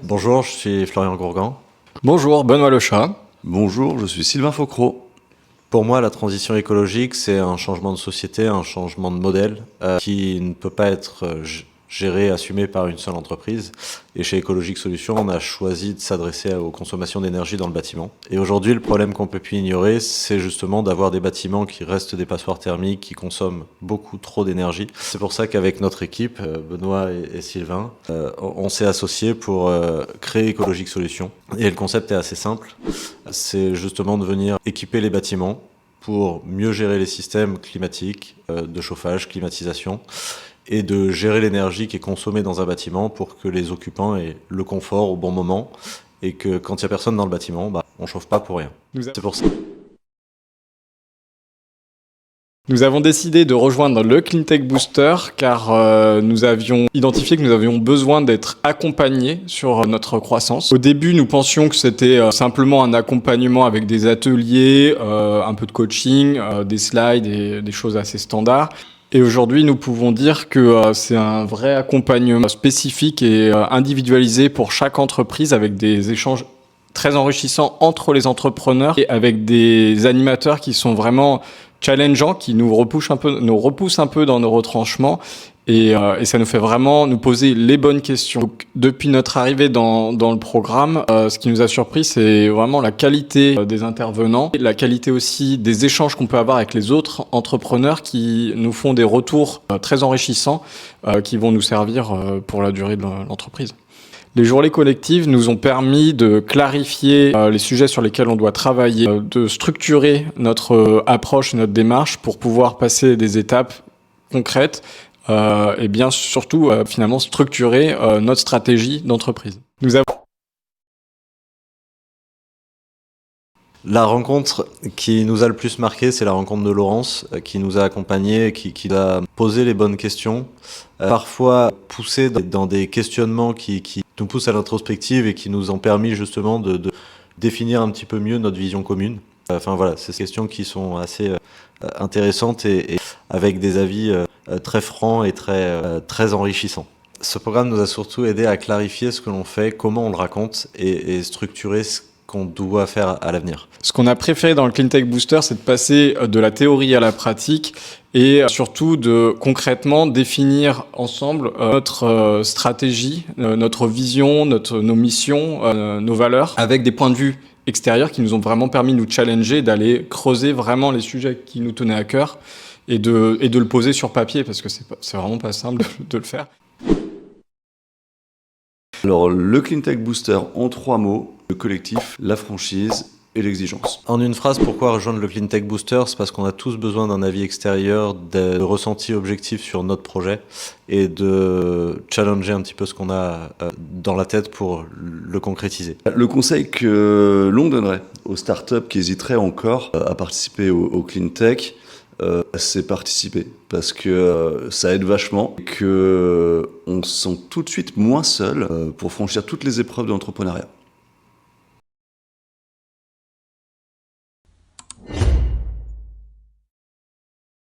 Bonjour, je suis Florian Gourgan. Bonjour, Benoît Lechat. Bonjour, je suis Sylvain Faucreau. Pour moi, la transition écologique, c'est un changement de société, un changement de modèle qui ne peut pas être géré, assumé par une seule entreprise. Et chez Ecologic Solutions, on a choisi de s'adresser aux consommations d'énergie dans le bâtiment. Et aujourd'hui, le problème qu'on ne peut plus ignorer, c'est justement d'avoir des bâtiments qui restent des passoires thermiques, qui consomment beaucoup trop d'énergie. C'est pour ça qu'avec notre équipe, Benoît et Sylvain, on s'est associés pour créer Ecologic Solutions. Et le concept est assez simple. C'est justement de venir équiper les bâtiments pour mieux gérer les systèmes climatiques, de chauffage, climatisation, et de gérer l'énergie qui est consommée dans un bâtiment pour que les occupants aient le confort au bon moment et que quand il n'y a personne dans le bâtiment, on ne chauffe pas pour rien. C'est pour ça. Nous avons décidé de rejoindre le Cleantech Booster car nous avions identifié que nous avions besoin d'être accompagnés sur notre croissance. Au début, nous pensions que c'était simplement un accompagnement avec des ateliers, un peu de coaching, des slides et des choses assez standards. Et aujourd'hui, nous pouvons dire que c'est un vrai accompagnement spécifique et individualisé pour chaque entreprise avec des échanges très enrichissants entre les entrepreneurs et avec des animateurs qui sont vraiment challengeants, qui nous repoussent un peu dans nos retranchements et ça nous fait vraiment nous poser les bonnes questions. Donc, depuis notre arrivée dans le programme, ce qui nous a surpris, c'est vraiment la qualité des intervenants, et la qualité aussi des échanges qu'on peut avoir avec les autres entrepreneurs qui nous font des retours très enrichissants qui vont nous servir pour la durée de l'entreprise. Les journées collectives nous ont permis de clarifier les sujets sur lesquels on doit travailler, de structurer notre approche, notre démarche pour pouvoir passer des étapes concrètes et bien surtout finalement structurer notre stratégie d'entreprise. La rencontre qui nous a le plus marqué, c'est la rencontre de Laurence, qui nous a accompagnés, qui a posé les bonnes questions, parfois poussé dans des questionnements qui nous poussent à l'introspective et qui nous ont permis justement de définir un petit peu mieux notre vision commune. Enfin voilà, c'est ces questions qui sont assez intéressantes et avec des avis très francs et très enrichissants. Ce programme nous a surtout aidé à clarifier ce que l'on fait, comment on le raconte et structurer ce qu'on doit faire à l'avenir. Ce qu'on a préféré dans le Cleantech Booster, c'est de passer de la théorie à la pratique et surtout de concrètement définir ensemble notre stratégie, notre vision, nos missions, nos valeurs, avec des points de vue extérieurs qui nous ont vraiment permis de nous challenger, d'aller creuser vraiment les sujets qui nous tenaient à cœur et de le poser sur papier parce que c'est vraiment pas simple de le faire. Alors, le Cleantech Booster en 3 mots, le collectif, la franchise et l'exigence. En une phrase, pourquoi rejoindre le Cleantech Booster? C'est parce qu'on a tous besoin d'un avis extérieur, de ressenti objectif sur notre projet et de challenger un petit peu ce qu'on a dans la tête pour le concrétiser. Le conseil que l'on donnerait aux startups qui hésiteraient encore à participer au Cleantech, c'est participer parce que ça aide vachement et qu'on se sent tout de suite moins seul pour franchir toutes les épreuves de l'entrepreneuriat.